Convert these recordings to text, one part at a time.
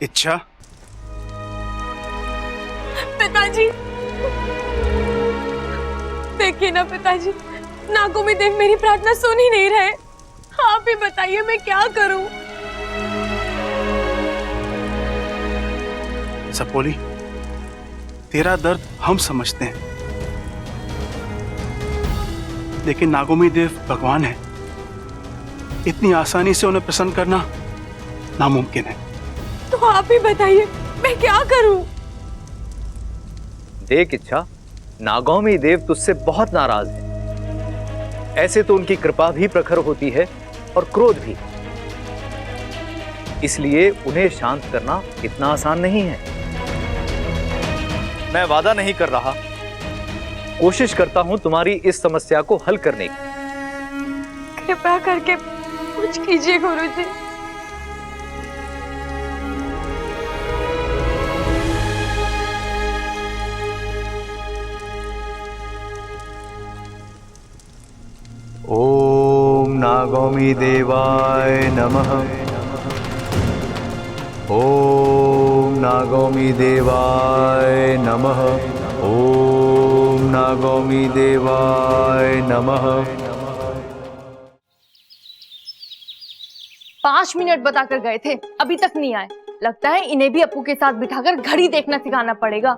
इच्छा? पिताजी, देखिए ना पिताजी, नागोमी देव मेरी प्रार्थना सुन ही नहीं रहे। आप ही बताइए मैं क्या करूं? सपोली, तेरा दर्द हम समझते हैं, लेकिन नागोमी देव भगवान है, इतनी आसानी से उन्हें प्रसन्न करना नामुमकिन है। तो आप ही बताइए मैं क्या करूं? देख इच्छा, नागौमी देव तुझसे बहुत नाराज है। ऐसे तो उनकी कृपा भी प्रखर होती है और क्रोध भी, इसलिए उन्हें शांत करना इतना आसान नहीं है। मैं वादा नहीं कर रहा, कोशिश करता हूं तुम्हारी इस समस्या को हल करने की। कृपा करके कुछ कीजिए गुरुजी। ओम नागौमी देवाय नमः। ओम नागौमी देवाय नमः। ओम नागौमी देवाय नमः। 5 मिनट बताकर गए थे, अभी तक नहीं आए। लगता है इन्हें भी अपू के साथ बिठाकर घड़ी देखना सिखाना पड़ेगा।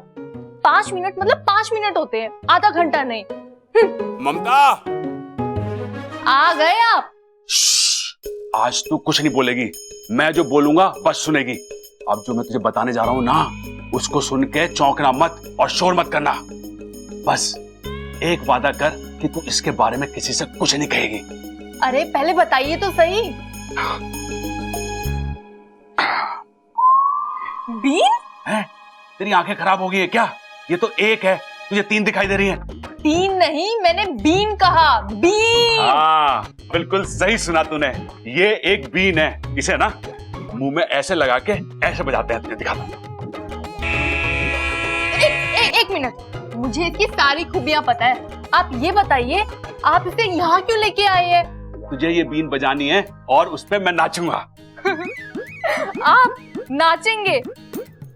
5 मिनट मतलब 5 मिनट होते हैं, आधा घंटा नहीं। ममता, आ गए आप? आज तू कुछ नहीं बोलेगी, मैं जो बोलूंगा बस सुनेगी। अब जो मैं तुझे बताने जा रहा हूं ना, उसको सुन के चौंकना मत और शोर मत करना। बस एक वादा कर कि तू इसके बारे में किसी से कुछ नहीं कहेगी। अरे पहले बताइए तो सही। बीन? है? तेरी आंखें खराब हो गई है क्या? ये तो एक है, तुझे 3 दिखाई दे रही हैं। 3 नहीं, मैंने बीन कहा। बीन। हाँ, बिल्कुल सही सुना तूने। ये एक बीन है, इसे ना मुंह में ऐसे लगा के ऐसे बजाते हैं। तुझे दिखाता हूं। एक मिनट, मुझे इसकी सारी खूबियां पता है। आप ये बताइए, आप इसे यहाँ क्यों लेके आए हैं? तुझे ये बीन बजानी है और उस पे मैं नाचूंगा। आप नाचेंगे?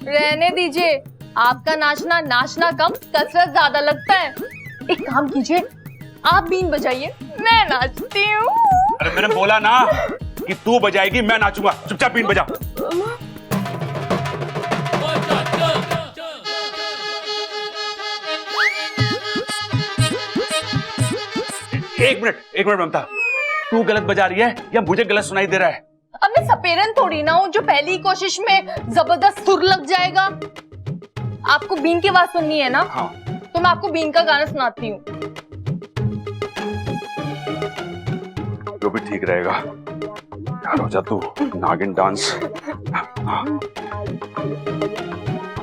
रहने दीजिए, आपका नाचना कम, कसरत ज्यादा लगता है। एक काम कीजिए, आप बीन बजाइए, मैं नाचती हूँ। अरे मैंने बोला ना कि तू बजाएगी, मैं नाचूंगा। चुपचाप बीन बजा। एक मिनट ममता, तू गलत बजा रही है या मुझे गलत सुनाई दे रहा है? अब मैं सपेरन थोड़ी ना हूँ जो पहली कोशिश में जबरदस्त सुर लग जाएगा। आपको बीन की आवाज सुननी है ना? हाँ। तो मैं आपको बीन का गाना सुनाती हूँ। जो भी ठीक रहेगा। यार हो जा तू, नागिन डांस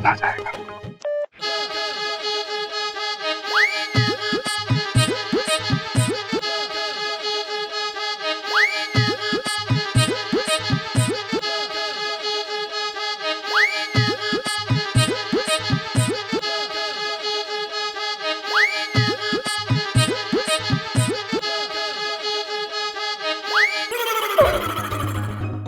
ना जाएगा।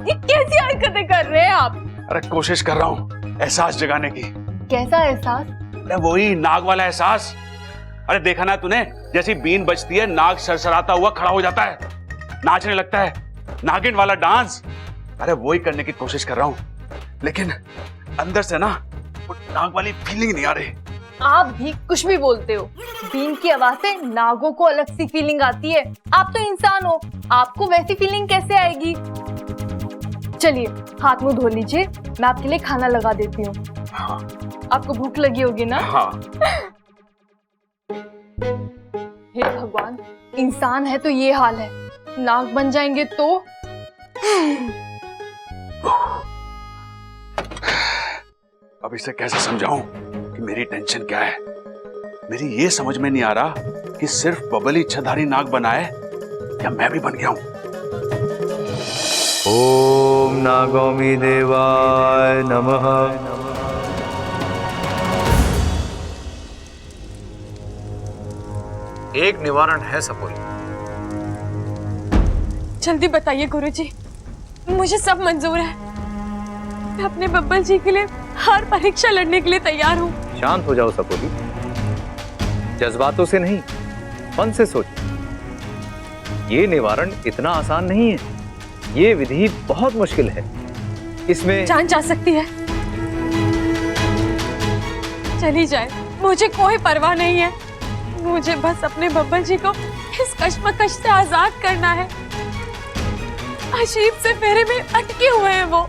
ये कैसी हरकतें कर रहे हैं आप? अरे कोशिश कर रहा हूँ एहसास जगाने की। कैसा एहसास? अरे वही नाग वाला एहसास। अरे देखा ना तूने, जैसी बीन बजती है नाग सरसराता हुआ खड़ा हो जाता है, नाचने लगता है। नागिन वाला डांस। अरे वही करने की कोशिश कर रहा हूँ, लेकिन अंदर से ना वो नाग वाली फीलिंग नहीं आ रही। आप भी कुछ भी बोलते हो। बीन की आवाज से नागों को अलग सी फीलिंग आती है। आप तो इंसान हो, आपको वैसी फीलिंग कैसे आएगी? चलिए हाथ मुंह धो लीजिए, मैं आपके लिए खाना लगा देती हूँ। हाँ। आपको भूख लगी होगी ना? हाँ। हे भगवान, इंसान है तो ये हाल है, नाग बन जाएंगे तो? अब इसे कैसे समझाऊं कि मेरी टेंशन क्या है? मेरी ये समझ में नहीं आ रहा कि सिर्फ बबल ही इच्छाधारी नाग बना है या मैं भी बन गया हूं। ओम नागौमी देवाय नमः। एक निवारण है सपोली। जल्दी बताइए गुरुजी, मुझे सब मंजूर है। मैं अपने बब्बल जी के लिए हर परीक्षा लड़ने के लिए तैयार हूँ। शांत हो जाओ सपोली, जज्बातों से नहीं, मन से सोचो। ये निवारण इतना आसान नहीं है, ये विधि बहुत मुश्किल है। इसमें जान जा सकती है, चली जाए, मुझे कोई परवाह नहीं है। मुझे बस अपने बब्बल जी को इस कश्मकश से आजाद करना है। अजीब से फेरे में अटके हुए हैं वो,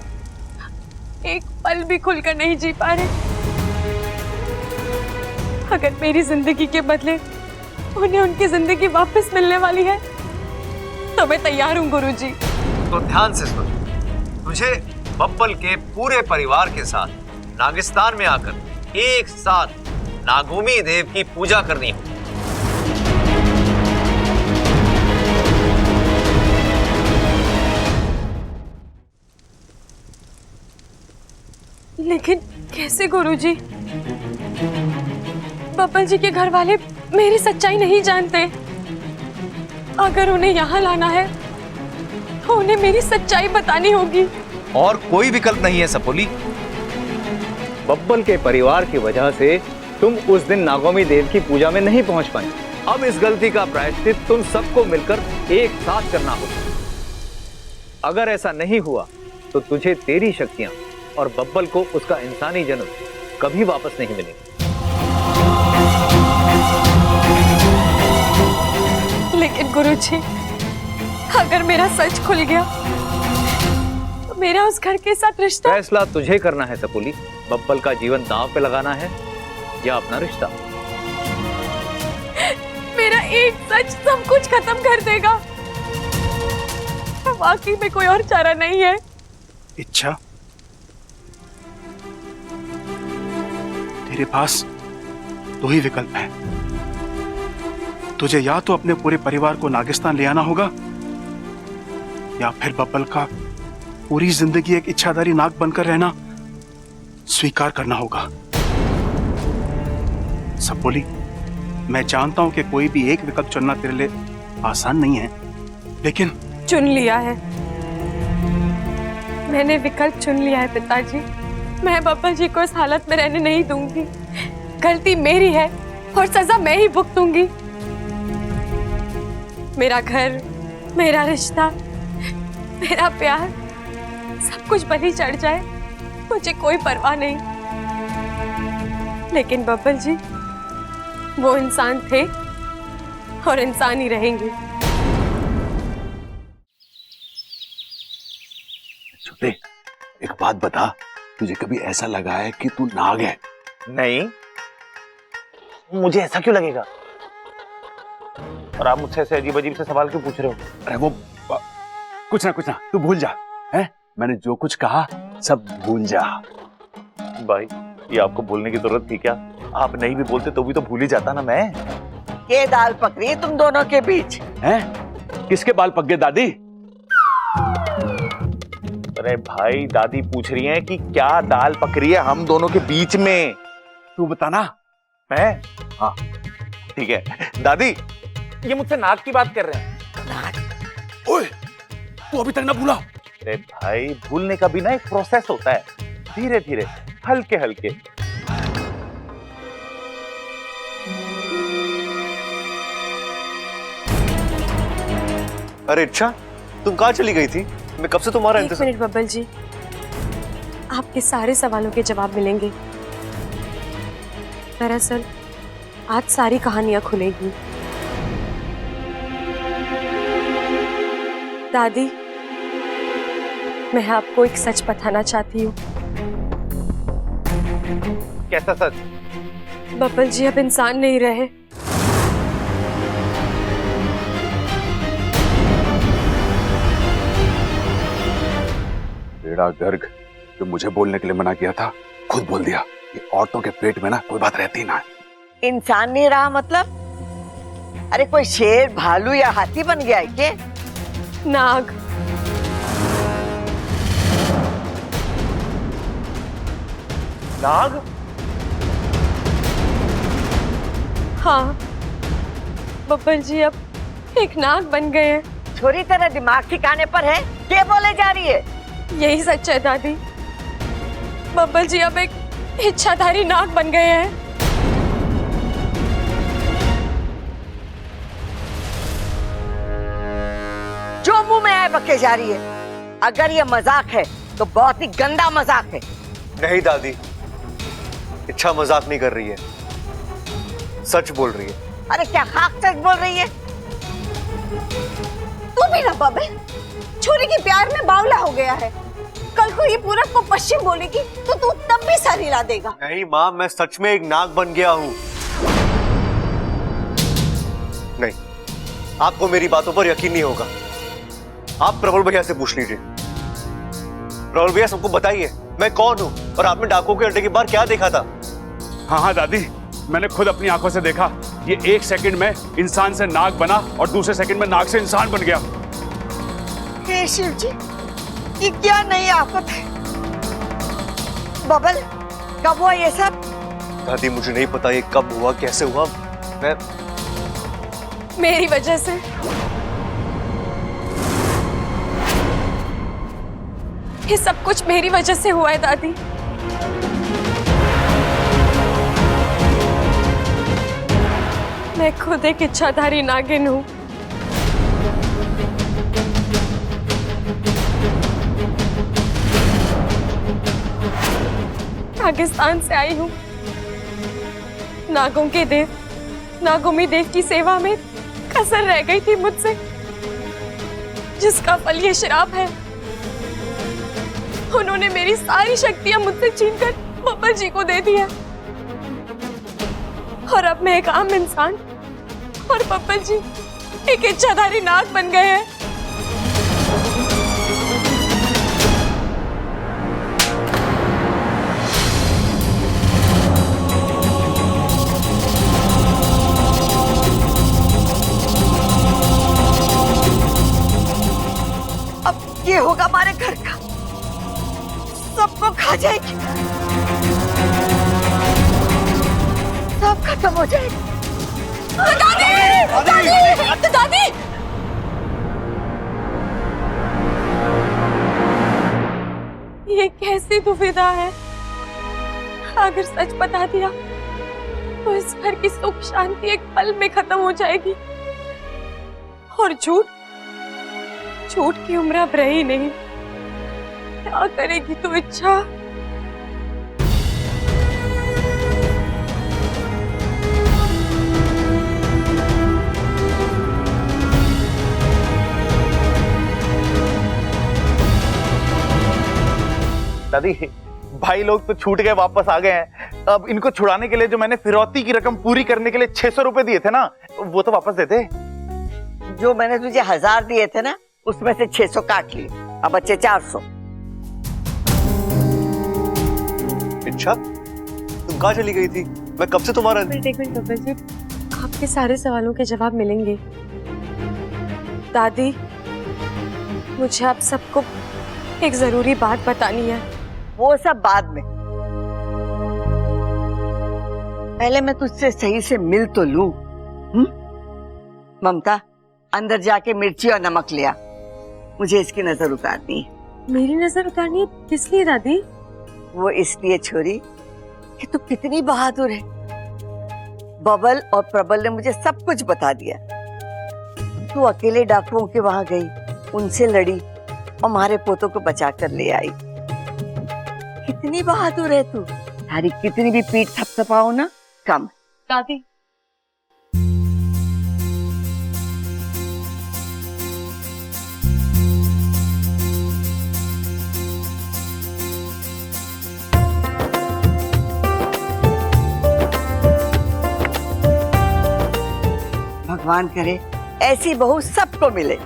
एक पल भी खुलकर नहीं जी पा रहे। अगर मेरी जिंदगी के बदले उन्हें उनकी जिंदगी वापस मिलने वाली है तो मैं तैयार हूँ गुरुजी। तो ध्यान से सुन, तुझे बब्बल के पूरे परिवार के साथ नागिस्तान में आकर एक साथ नागोमी देव की पूजा करनी है। लेकिन कैसे गुरुजी? बब्बल जी के घर वाले मेरी सच्चाई नहीं जानते। अगर उन्हें यहाँ लाना है तो उन्हें मेरी सच्चाई बतानी होगी। और कोई विकल्प नहीं है सपोली। बब्बल के परिवार की वजह से तुम उस दिन नागोमी देव की पूजा में नहीं पहुंच पाए। अब इस गलती का प्रायश्चित तुम सबको मिलकर एक साथ करना होगा। अगर ऐसा नहीं हुआ तो तुझे तेरी शक्तियां और बब्बल को उसका इंसानी जन्म कभी वापस नहीं मिलेगा। लेकिन गुरुजी, अगर मेरा सच खुल गया तो मेरा उस घर के साथ रिश्ता। फैसला तुझे करना है सपोली, बब्बल का जीवन दांव पे लगाना है या अपना रिश्ता। मेरा एक सच सब कुछ खत्म कर देगा। वाकई में कोई और चारा नहीं है। इच्छा, तेरे पास दो ही विकल्प है। तुझे या तो अपने पूरे परिवार को नागिस्तान ले आना होगा या फिर बब्बल का पूरी जिंदगी एक इच्छाधारी नाग बनकर रहना स्वीकार करना होगा। सपोली, मैं जानता हूं कि कोई भी एक विकल्प चुनना तेरे लिए आसान नहीं है, लेकिन चुन लिया है, मैंने विकल्प चुन लिया है पिताजी। मैं बब्बल जी को इस हालत में रहने नहीं दूंगी। गलती मेरी है और सजा मैं ही भुगतूंगी। मेरा घर, मेरा रिश्ता, मेरा प्यार, सब कुछ बलि चढ़ जाए, मुझे कोई परवाह नहीं। लेकिन बब्बल जी वो इंसान थे और इंसान ही रहेंगे। छोटे, एक बात बता, तुझे कभी ऐसा लगा है कि तू नाग है? नहीं, मुझे ऐसा क्यों लगेगा? और आप मुझसे ऐसे अजीब अजीब से सवाल क्यों पूछ रहे हो? अरे वो कुछ ना तू भूल जा। है, मैंने जो कुछ कहा सब भूल जा। भाई, ये आपको बोलने की जरूरत थी क्या? आप नहीं भी बोलते तो भी तो भूल ही जाता ना मैं। ये दाल पक रही है तुम दोनों के बीच। हैं? किसके बाल पक गए दादी? अरे भाई, दादी पूछ रही हैं कि क्या दाल पक रही है हम दोनों के बीच में। तू बताना। मैं? हाँ ठीक है। दादी, ये मुझसे नाग की बात कर रहे हैं। ओए, तू अभी तक ना भूला? अरे भाई, भूलने का भी ना एक प्रोसेस होता है, धीरे धीरे, हल्के हल्के। अरे इच्छा, तुम कहाँ चली गई थी? मैं कब से तुम्हारा एक मिनट बब्बल जी, आपके सारे सवालों के जवाब मिलेंगे। दरअसल आज सारी कहानियां खुलेगी। दादी, मैं आपको एक सच बताना चाहती हूँ। कैसा सच? बब्बल जी अब इंसान नहीं रहे। बेड़ा गर्ग, जो मुझे बोलने के लिए मना किया था, खुद बोल दिया। ये औरतों के पेट में ना कोई बात रहती ना है। इंसान नहीं रहा मतलब? अरे कोई शेर, भालू या हाथी बन गया है क्या? नाग। नाग? हाँ, बब्बल जी अब एक नाग बन गए हैं। छोरी तेरा दिमाग ठिकाने पर है? क्या बोले जा रही है? यही सच है दादी। बब्बल जी अब एक इच्छाधारी नाग बन गए हैं। जो मुंह में आए बके जा रही है। अगर ये मजाक है तो बहुत ही गंदा मजाक है। नहीं दादी, इच्छा मजाक नहीं कर रही है, सच बोल रही है। अरे क्या खाक सच बोल रही है? तू भी ना बबल, छोरी के प्यार में बावला हो गया है। कल को ये पूरब को पश्चिम बोलेगी तो तू तब भी सर हिला देगा। नहीं माँ, मैं सच में एक नाग बन गया हूँ। नहीं, आपको मेरी बातों पर यकीन नहीं होगा। आप प्रबल भैया से पूछ लीजिए। प्रबल भैया सबको बताइए मैं कौन हूँ और आपने डाकुओं के अड्डे के बाहर क्या देखा था। हाँ हाँ दादी, मैंने खुद अपनी आंखों से देखा। ये 1 सेकंड में इंसान से नाग बना और दूसरे सेकंड में नाग से इंसान बन गया। हे शिव जी, ये क्या नई आफत है? बबल, कब हुआ ये सब? दादी मुझे नहीं पता ये कब हुआ, कैसे हुआ। मैं मेरी वजह से। ये सब कुछ मेरी वजह से हुआ है दादी। मैं खुद एक इच्छाधारी नागिन हूँ। पाकिस्तान से आई हूँ। नागों के देव, नागोमी देव की सेवा में कसर रह गई थी मुझसे, जिसका फल ये श्राप है। उन्होंने मेरी सारी शक्तियां मुझसे छीनकर बब्बल जी को दे दिया और अब मैं एक आम इंसान और बब्बल जी एक इच्छाधारी नाग बन गए हैं। अब ये होगा हमारे घर का, सबको खा जाएगी, सब खत्म हो जाएगा। दादी! दादी! दादी! ये कैसी दुविधा है? अगर सच बता दिया तो इस घर की सुख शांति एक पल में खत्म हो जाएगी और झूठ की उम्र अब रही नहीं। क्या करेगी तू इच्छा? दादी, भाई लोग तो छूट गए, वापस आ गए हैं। अब इनको छुड़ाने के लिए जो मैंने फिरौती की रकम पूरी करने के लिए 600 रुपए दिए थे ना, वो तो वापस देते। जो मैंने तुझे 1000 दिए थे ना, उसमें से 600 काट लिए, अब बचे 400। इच्छा, तुम कहाँ चली गई थी? मैं कब से तुम्हारा एक मिनट बब्बल जी, आपके सारे सवालों के जवाब मिलेंगे। दादी, मुझे आप सबको एक जरूरी बात बतानी है। वो सब बाद में, पहले मैं तुझसे सही से मिल तो लूं। ममता, अंदर जाके मिर्ची और नमक ले आ, मुझे इसकी नजर उतारनी है। मेरी नजर उतारनी है? किस लिए दादी? वो इसलिए छोरी कि तू कितनी बहादुर है। बबल और प्रबल ने मुझे सब कुछ बता दिया। तू अकेले डाकुओं के वहां गई, उनसे लड़ी और हमारे पोतों को बचा कर ले आई। कितनी बहादुर है तू। तारी कितनी भी पीठ थपथपाओ ना, कम। दादी, भगवान करे ऐसी बहू सबको मिले।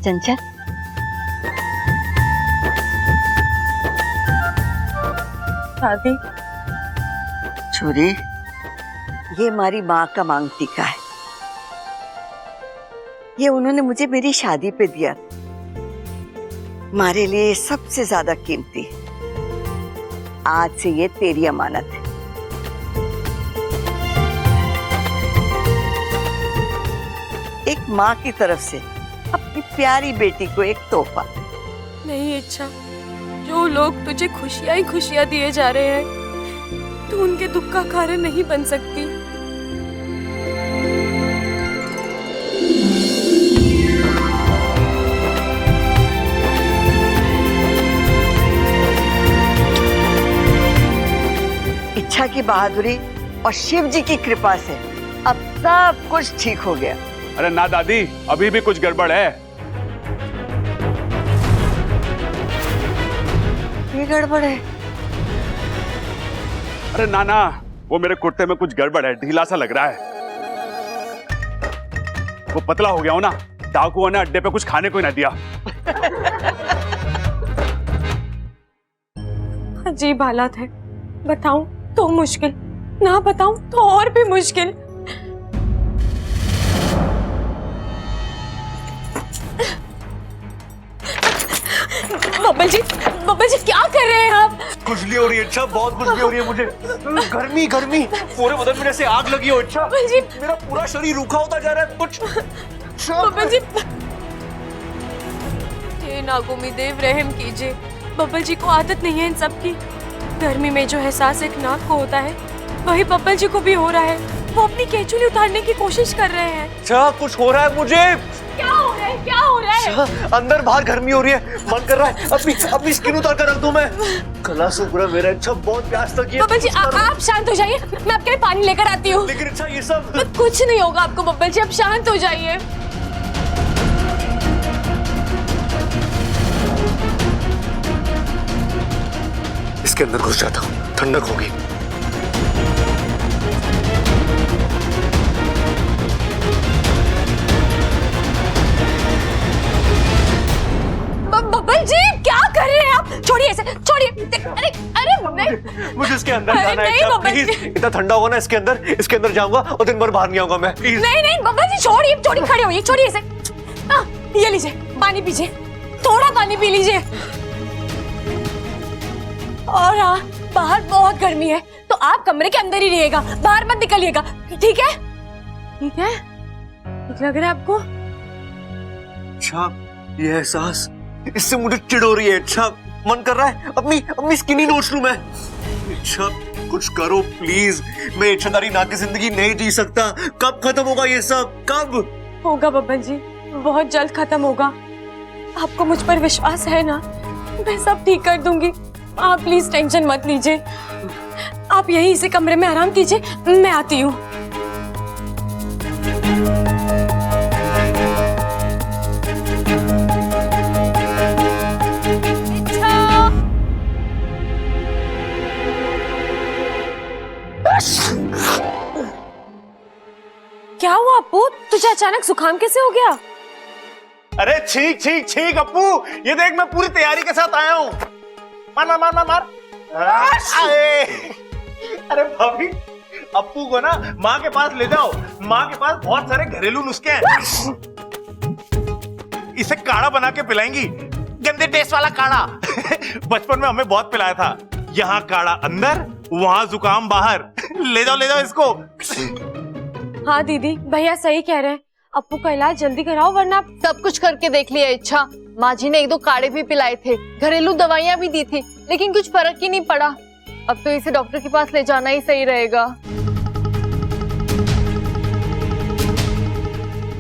चंचल, दादी, छोरी, ये हमारी माँ का मांग टीका है। ये उन्होंने मुझे मेरी शादी पे दिया, हमारे लिए सबसे ज्यादा कीमती है। आज से ये तेरी अमानत है। एक माँ की तरफ से अपनी प्यारी बेटी को एक तोहफा। नहीं इच्छा, जो लोग तुझे खुशियां ही खुशियां दिए जा रहे हैं, तू उनके दुख का कारण नहीं बन सकती। इच्छा की बहादुरी और शिव जी की कृपा से अब सब कुछ ठीक हो गया। अरे ना दादी, अभी भी कुछ गड़बड़ है। ये गड़बड़ है? अरे ना, वो मेरे कुर्ते में कुछ गड़बड़ है, ढीला सा लग रहा है। वो पतला हो गया हो ना, डाकुओं ने अड्डे पे कुछ खाने को ही ना दिया। अजीब हालात है, बताऊं तो मुश्किल, ना बताऊं तो और भी मुश्किल। बब्बल जी क्या कर रहे हैं आप? खुजली हो रही है इच्छा, बहुत खुजली हो रही है मुझे। गर्मी गर्मी, पूरे बदन में जैसे आग लगी हो इच्छा। बब्बल जी, मेरा पूरा शरीर रूखा होता जा रहा है कुछ। बब्बल जी, हे नागोमी देव रहम कीजिए। बब्बल जी को आदत नहीं है इन सब की। गर्मी में जो एहसास एक नाग को होता है, वही बब्बल जी को भी हो रहा है। वो अपनी केचुली उतारने की कोशिश कर रहे हैं। अच्छा कुछ हो रहा है मुझे। क्या हो रहा है? क्या हो रहा है? अच्छा, अंदर बाहर गर्मी हो रही है, मन कर रहा है अपनी स्किन उतार कर रख दूं मैं। गला सूख रहा मेरा इच्छा, बहुत प्यास लगी है। बब्बल जी आप शांत हो जाइए, मैं आपके लिए पानी लेकर आती हूँ। लेकिन अच्छा ये सब कुछ नहीं होगा आपको बब्बल जी, आप शांत हो जाइए। इसके अंदर घुस जाता हूँ, ठंडक होगी। बब्बल जी क्या कर रहे हैं आप? छोड़िए इसे, छोड़िए। अरे नहीं, मुझे इसके अंदर अरे जाना है नहीं, इच्छा, बब्बल प्लीज। जी। इतना ठंडा होगा ना इसके अंदर जाऊंगा और दिन भर बाहर नहीं आऊंगा मैं, प्लीज। नहीं बब्बल जी छोड़िए, खड़े होइए, छोड़िए इसे। ये लीजिए पानी पीजिए, थोड़ा पानी पी लीजिए। और हाँ, बाहर बहुत गर्मी है, तो आप कमरे के अंदर ही रहिएगा, बाहर मत निकलिएगा, ठीक है? ठीक है, ठीक लग रहा है आपको? अच्छा ये एहसास, इससे मुझे चिढ़ हो रही है। अच्छा मन कर रहा है अपनी स्किन ही नोच लूं मैं। अच्छा कुछ करो प्लीज, मैं इच्छाधारी नाग की जिंदगी नहीं जी सकता। कब खत्म होगा ये सब, कब होगा बब्बल जी, बहुत जल्द खत्म होगा। आपको मुझ पर विश्वास है ना? मैं सब ठीक कर दूंगी, आप प्लीज टेंशन मत लीजिए। आप यहीं इसी कमरे में आराम कीजिए, मैं आती हूँ। क्या हुआ अप्पू, तुझे अचानक जुकाम कैसे हो गया? अरे छीक छीक छीक अप्पू, ये देख मैं पूरी तैयारी के साथ आया हूँ। मार मार मार मार मार। अरे भाभी, अप्पू को ना माँ के पास ले जाओ, माँ के पास बहुत सारे घरेलू नुस्खे हैं। इसे काढ़ा बना के पिलाएंगी, गंदे टेस्ट वाला काढ़ा। बचपन में हमें बहुत पिलाया था। यहाँ काढ़ा अंदर, वहाँ जुकाम बाहर। ले जाओ इसको। हाँ दीदी, भैया सही कह रहे हैं, अप्पू का इलाज जल्दी कराओ वरना। सब कुछ करके देख लिया इच्छा, माँ जी ने 1-2 काढ़े भी पिलाए थे, घरेलू दवाइयाँ भी दी थी, लेकिन कुछ फर्क ही नहीं पड़ा। अब तो इसे डॉक्टर के पास ले जाना ही सही रहेगा।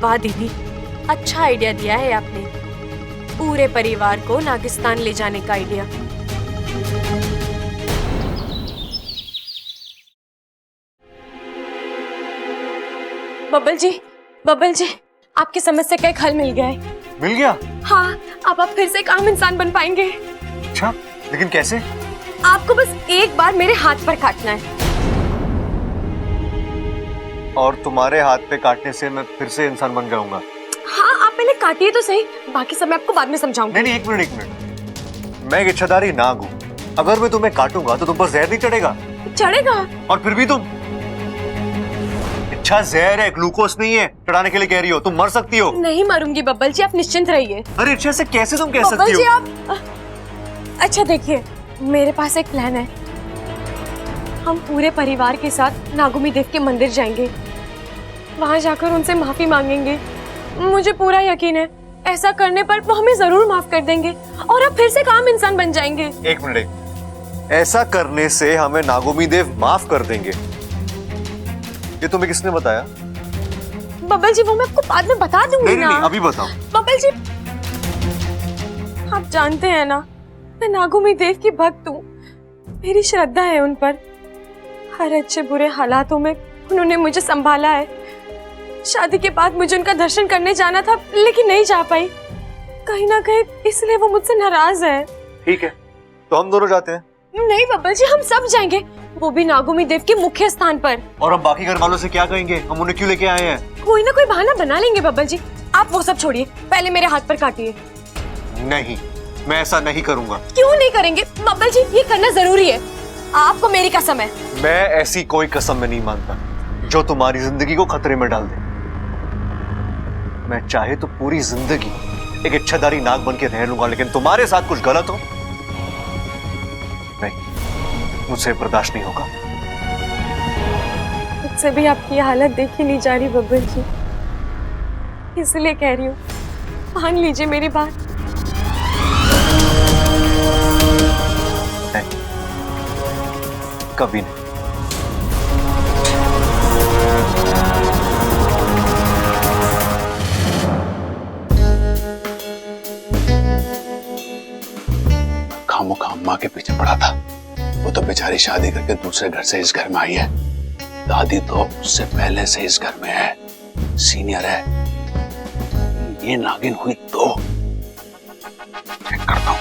वाह दीदी, अच्छा आइडिया दिया है आपने, पूरे परिवार को नागिस्तान ले जाने का आइडिया। बब्बल जी, आपकी समस्या का एक हल मिल गया है। मिल गया? हाँ, अब आप फिर से एक आम इंसान बन पाएंगे। अच्छा लेकिन कैसे? आपको बस एक बार मेरे हाथ पर काटना है। और तुम्हारे हाथ पे काटने से मैं फिर से इंसान बन जाऊंगा? हाँ, आप पहले काटिए तो सही, बाकी सब मैं आपको बाद में समझाऊंगी। नहीं, एक मिनट। मैं एक इच्छाधारी नाग हूँ, अगर मैं तुम्हें काटूंगा तो तुम पर जहर नहीं चढ़ेगा? चढ़ेगा। और फिर भी तुम, इच्छा जहर है, ग्लूकोज नहीं है, चढ़ाने के लिए कह रही हो, तुम मर सकती हो। नहीं मरूंगी बब्बल जी, आप निश्चिंत रहिए। अरे इच्छा से कैसे तुम कह बब्बल सकती जी हो? आप अच्छा देखिए, मेरे पास एक प्लान है। हम पूरे परिवार के साथ नागोमी देव के मंदिर जाएंगे, वहां जाकर उनसे माफी मांगेंगे। मुझे पूरा यकीन है ऐसा करने पर वो हमें जरूर माफ कर देंगे और अब फिर से काम इंसान बन जाएंगे। एक मिनट, ऐसा करने से हमें नागोमी देव माफ कर देंगे, ये तुम्हें किसने बताया? बब्बल जी वो मैं आपको बाद में बता दूंगी नहीं ना। नहीं, अभी बताओ। बब्बल जी आप जानते हैं ना, मैं नागोमी देव की भक्त हूँ। मेरी श्रद्धा है उन पर। हर अच्छे बुरे हालातों में उन्होंने मुझे संभाला है। शादी के बाद मुझे उनका दर्शन करने जाना था लेकिन नहीं जा पाई। कहीं ना कहीं इसलिए वो मुझसे नाराज है। ठीक है, तो हम दोनों जाते हैं। नहीं बब्बल जी, हम सब जाएंगे, वो भी नागोमी देव के मुख्य स्थान पर। और हम बाकी घर वालों से क्या कहेंगे? हम उन्हें क्यों लेके आए हैं? कोई ना कोई बहाना बना लेंगे बब्बल जी। आप वो सब छोड़िए, पहले मेरे हाथ पर काटिए। नहीं, मैं ऐसा नहीं करूंगा। क्यों नहीं करेंगे बब्बल जी? ये करना जरूरी है। आपको मेरी कसम है। मैं ऐसी कोई कसम में नहीं मानता जो तुम्हारी जिंदगी को खतरे में डाल दे। मैं चाहे तो पूरी जिंदगी एक इच्छाधारी नाग बन के रह लूंगा, लेकिन तुम्हारे साथ कुछ गलत हो नहीं, मुझसे बर्दाश्त नहीं होगा। मुझसे भी आपकी हालत देखी नहीं जा रही बब्बल जी, इसलिए कह रही हूँ, मान लीजिए मेरी बात। नहीं, कभी नहीं। खामोखा अम्मा के पीछे पड़ा था। वो तो बेचारी शादी करके दूसरे घर से इस घर में आई है। दादी तो उससे पहले से इस घर में है, सीनियर है। ये नागिन हुई तो चेक करता हूं।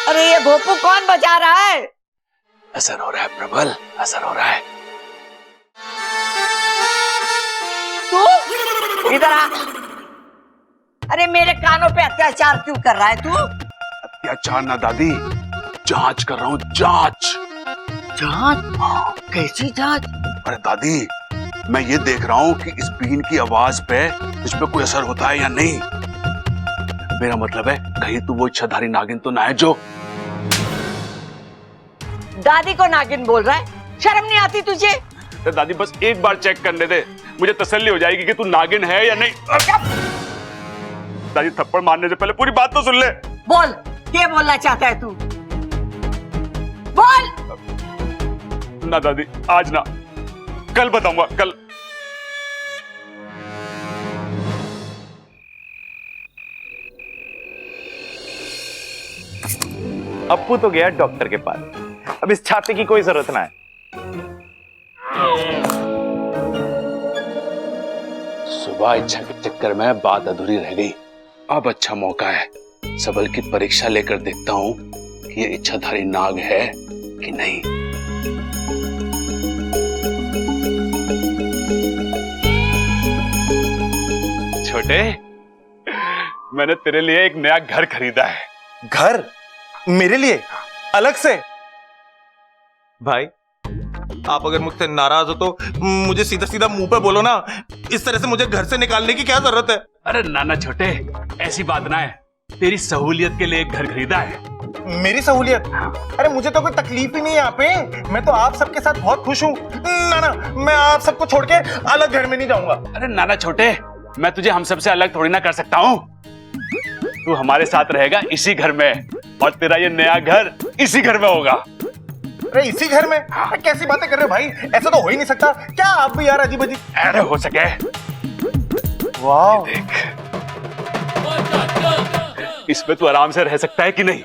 अरे ये भोपू कौन बजा रहा है? असर हो रहा है प्रबल, असर हो रहा है। तू इधर आ। अरे मेरे कानों पे अत्याचार क्यों कर रहा है तू? अत्याचार ना दादी, जांच कर रहा हूँ, जांच। जांच? कैसी जांच? अरे दादी, मैं ये देख रहा हूँ कि इस बीन की आवाज पे इस पे कोई असर होता है या नहीं। मेरा मतलब है कहीं तू वो इच्छाधारी नागिन तो ना है जो। दादी को नागिन बोल रहा है? शर्म नहीं आती तुझे? तो दादी बस एक बार चेक करने दे, मुझे तसल्ली हो जाएगी कि तू नागिन है या नहीं। दादी थप्पड़ मारने से पहले पूरी बात तो सुन ले। बोल, क्या बोलना चाहता है तू? बोल। ना दादी, आज ना, कल बताऊंगा, कल। अप्पू तो गया डॉक्टर के पास, अब इस छाते की कोई जरूरत ना है। सुबह इच्छा के चक्कर में बात अधूरी रह गई। अब अच्छा मौका है, सबल की परीक्षा लेकर देखता हूं कि ये इच्छाधारी नाग है कि नहीं। छोटे, मैंने तेरे लिए एक नया घर खरीदा है। घर? मेरे लिए अलग से? भाई आप अगर मुझसे नाराज हो तो मुझे सीधा सीधा मुंह पे बोलो ना। इस तरह से मुझे घर से निकालने की क्या जरूरत है? अरे नाना छोटे, ऐसी बात ना है, तेरी सहूलियत के लिए एक घर खरीदा है। मेरी सहूलियत? अरे मुझे तो कोई तकलीफ ही नहीं है यहाँ पे। मैं तो आप सबके साथ बहुत खुश हूँ। ना, मैं आप सबको छोड़ के अलग घर में नहीं जाऊंगा। अरे नाना छोटे, मैं तुझे हम सबसे अलग थोड़ी ना कर सकता हूँ। तू हमारे साथ रहेगा इसी घर में, और तेरा ये नया घर इसी घर में होगा। अरे इसी घर में? कैसी बातें कर रहे हो भाई? ऐसा तो हो ही नहीं सकता। क्या आप भी यार अजीब अजीब। अरे हो सके। वाह, देख, इसमें तू आराम से रह सकता है कि नहीं?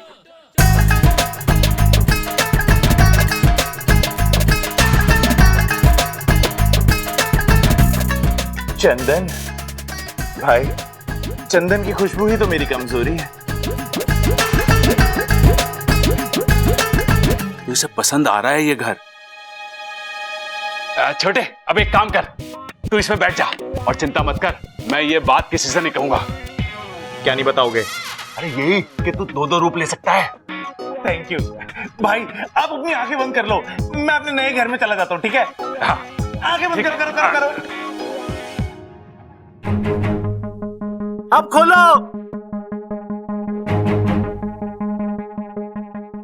चंदन भाई, चंदन की खुशबू ही तो मेरी कमजोरी है। तुझे पसंद आ रहा है ये घर? छोटे, अब एक काम कर, तू इसमें बैठ जा और चिंता मत कर, मैं ये बात किसी से नहीं कहूंगा। क्या नहीं बताओगे? अरे यही कि तू दो दो रूप ले सकता है। थैंक यू भाई, आप अपनी आंखें बंद कर लो, मैं अपने नए घर में चला जाता हूँ, ठीक है? हाँ, आंखें बंद करो, करो, करो, करो। अब खोलो।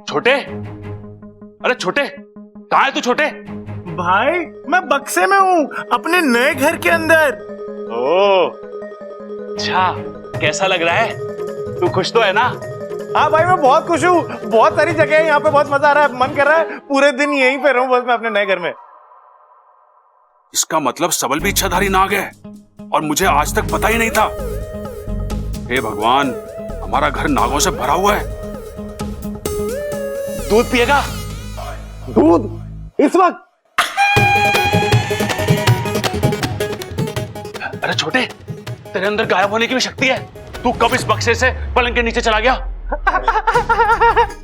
छोटे, अरे छोटे, कहाँ है तू छोटे? भाई मैं बक्से में हूँ, अपने नए घर के अंदर। ओ, अच्छा, कैसा लग रहा है? तू खुश तो है ना? हाँ भाई, मैं बहुत खुश हूँ। बहुत सारी जगह है यहाँ पे, बहुत मजा आ रहा है। मन कर रहा है पूरे दिन यहीं पे रहूं बस मैं अपने नए घर में। इसका मतलब सबल भी इच्छाधारी नाग है और मुझे आज तक पता ही नहीं था। हे भगवान, हमारा घर नागों से भरा हुआ है। दूध पिएगा? दूध इस वक्त? अरे छोटे, तेरे अंदर गायब होने की भी शक्ति है। तू कब इस बक्से से पलंग के नीचे चला गया?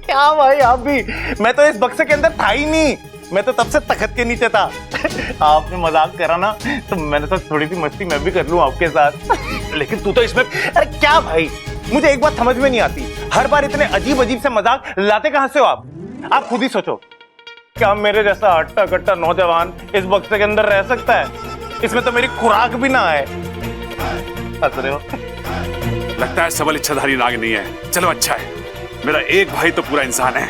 क्या भाई आप भी? मैं तो इस बक्से के अंदर था ही नहीं, मैं तो तब से तखत के नीचे था। आपने मजाक करा ना, तो मैंने तो थोड़ी सी मस्ती मैं भी कर लूं आपके साथ। लेकिन तू तो इसमें, अरे क्या भाई, मुझे एक बात समझ में नहीं आती, हर बार इतने अजीब अजीब से मजाक लाते कहां से हो आप? आप खुद ही सोचो, क्या मेरे जैसा हट्टा कट्टा नौजवान इस बक्से के अंदर रह सकता है? इसमें तो मेरी खुराक भी ना है। हंस रहे हो? लगता है सबल इच्छाधारी नाग नहीं है। चलो अच्छा है, मेरा एक भाई तो पूरा इंसान है।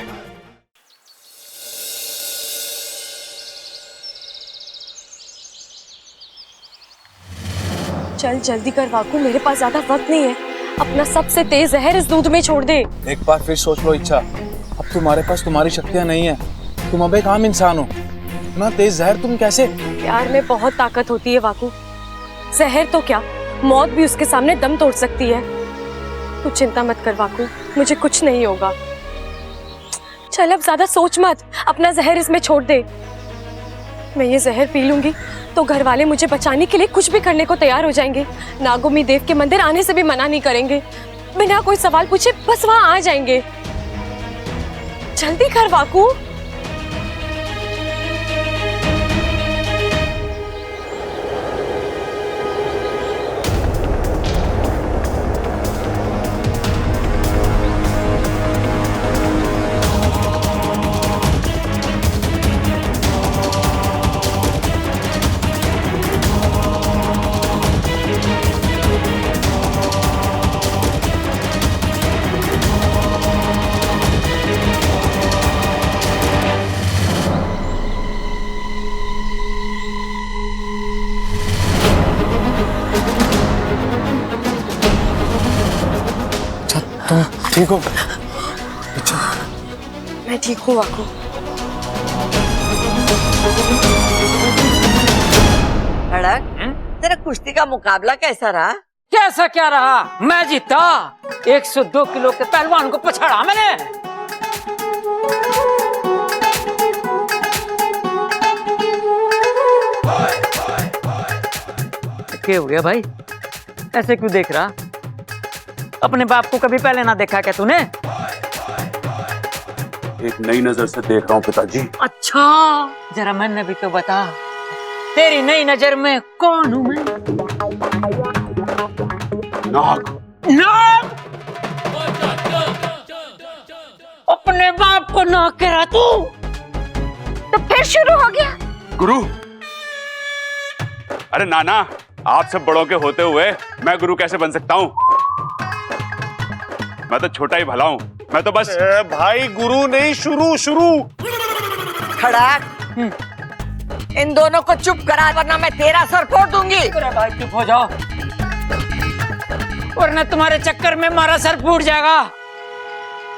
चल जल्दी कर वाकू, मेरे पास ज्यादा वक्त नहीं है। अपना सबसे तेज जहर इस दूध में छोड़ दे। एक बार फिर सोच लो इच्छा, अब तुम्हारे पास तुम्हारी शक्तियां नहीं है। तुम अब एक आम इंसान हो, इतना तेज जहर तुम कैसे? प्यार में बहुत ताकत होती है वाकू। जहर तो क्या, मौत भी उसके सामने दम तोड़ सकती है। तू चिंता मत कर वाकू, मुझे कुछ नहीं होगा। चल अब ज्यादा सोच मत, अपना जहर इसमें छोड़ दे। मैं ये जहर पी लूंगी तो घर वाले मुझे बचाने के लिए कुछ भी करने को तैयार हो जाएंगे। नागोमी देव के मंदिर आने से भी मना नहीं करेंगे, बिना कोई सवाल पूछे बस वहां आ जाएंगे। जल्दी कर वाकू। तुम ठीक हो? मैं ठीक हूँ वाकू। खड़क, तेरा कुश्ती का मुकाबला कैसा रहा? कैसा क्या रहा, मैं जीता। 102 किलो के पहलवान को पछाड़ा मैंने। क्या हो गया भाई, ऐसे क्यों देख रहा? अपने बाप को कभी पहले ना देखा क्या तूने? एक नई नजर से देख रहा हूँ पिताजी। अच्छा, जरा मैंने भी तो बता, तेरी नई नजर में कौन हूँ मैं? नाग। नाग? अपने बाप को नाग कह रहा तू? तो फिर शुरू हो गया। गुरु, अरे नाना, आप सब बड़ों के होते हुए मैं गुरु कैसे बन सकता हूँ? मैं तो छोटा ही भला हूँ, मैं तो बस। भाई गुरु नहीं, शुरू। खड़क, इन दोनों को चुप करा वरना मैं तेरा सर फोड़ दूंगी। अरे भाई चुप हो जाओ, वरना तुम्हारे चक्कर में हमारा सर फूट जाएगा।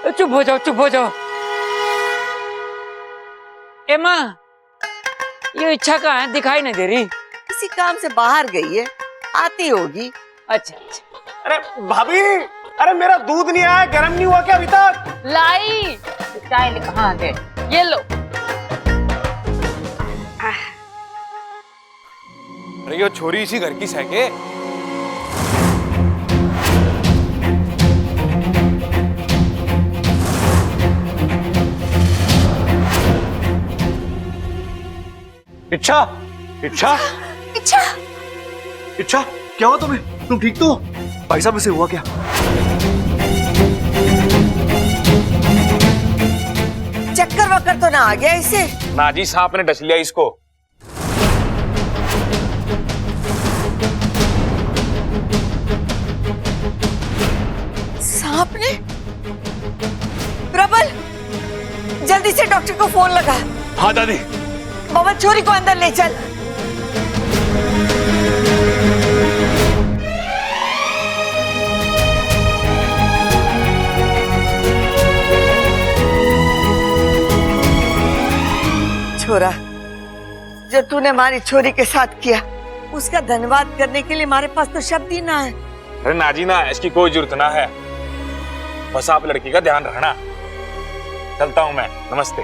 चुप हो जाओ, चुप हो जाओ। ए माँ, ये इच्छा कहाँ है? दिखाई नहीं दे रही। किसी काम से बाहर गई है, आती होगी। अच्छा अच्छा। अरे भाभी, अरे मेरा दूध नहीं आया, गर्म नहीं हुआ क्या अभी तक? लाई चाय कहाँ दे, ये लो। अरे ये छोरी इसी घर की सैके। इच्छा, इच्छा, अच्छा, इच्छा, क्या हुआ तुम्हें? तुम ठीक तो हो? भाई साहब इसे हुआ क्या? चक्कर वक्कर तो ना आ गया इसे? नाजी साहब ने डस लिया इसको। सांप ने? प्रबल, जल्दी से डॉक्टर को फोन लगा। हाँ दादी। बबल छोरी को अंदर ले चल। छोरा, जो तूने हमारी छोरी के साथ किया उसका धन्यवाद करने के लिए हमारे पास तो शब्द ही ना है। अरे नाजी ना, इसकी कोई जरूरत ना है, बस आप लड़की का ध्यान रखना। चलता हूँ मैं, नमस्ते।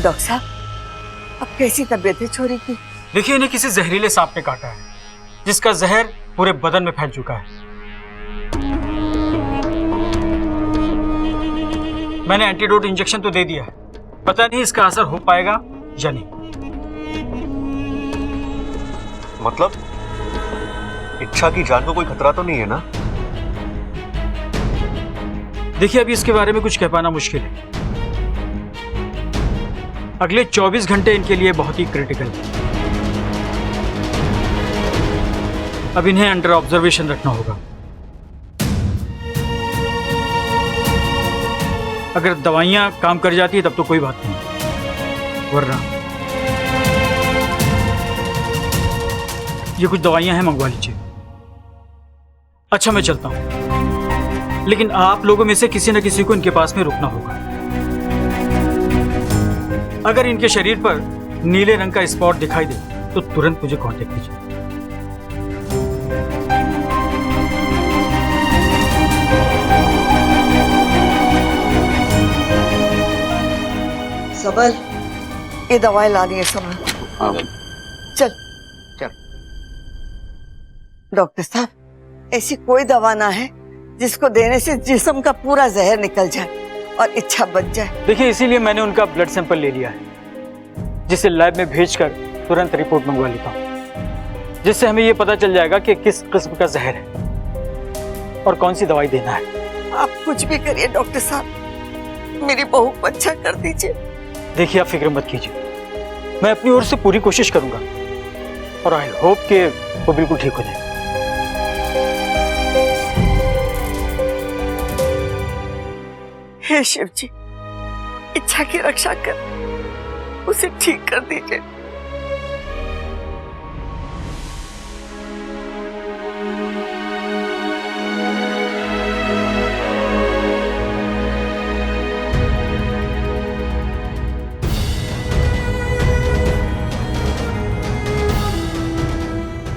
डॉक्टर साहब, अब कैसी तबीयत है छोरी की? देखिए, इन्हें किसी जहरीले सांप ने काटा है, जिसका जहर पूरे बदन में फैल चुका है। मैंने एंटीडोट इंजेक्शन तो दे दिया है, पता नहीं इसका असर हो पाएगा या नहीं। मतलब इच्छा की जान को कोई खतरा तो नहीं है ना? देखिए, अभी इसके बारे में कुछ कह पाना मुश्किल है। अगले 24 घंटे इनके लिए बहुत ही क्रिटिकल है। अब इन्हें अंडर ऑब्जर्वेशन रखना होगा। अगर दवाइयां काम कर जाती है तब तो कोई बात नहीं, वरना ये कुछ दवाइयां हैं, मंगवा लीजिए। अच्छा, मैं चलता हूं, लेकिन आप लोगों में से किसी न किसी को इनके पास में रुकना होगा। अगर इनके शरीर पर नीले रंग का स्पॉट दिखाई दे तो तुरंत मुझे कांटेक्ट कीजिए। सबल, ये दवाई लानी है सबल। चल चल। डॉक्टर साहब, ऐसी कोई दवा ना है जिसको देने से जिस्म का पूरा जहर निकल जाए और इच्छा बच जाए। देखिए, इसीलिए मैंने उनका ब्लड सैंपल ले लिया है, जिसे लैब में भेजकर तुरंत रिपोर्ट मंगवा लेता हूँ, जिससे हमें ये पता चल जाएगा कि किस किस्म का जहर है और कौन सी दवाई देना है। आप कुछ भी करिए डॉक्टर साहब, मेरी बहू को अच्छा कर दीजिए। देखिए, आप फिक्र मत कीजिए, मैं अपनी ओर से पूरी कोशिश करूंगा और आई होप कि वो बिल्कुल ठीक हो जाए। हे शिव जी, इच्छा की रक्षा कर, उसे ठीक कर दीजिए।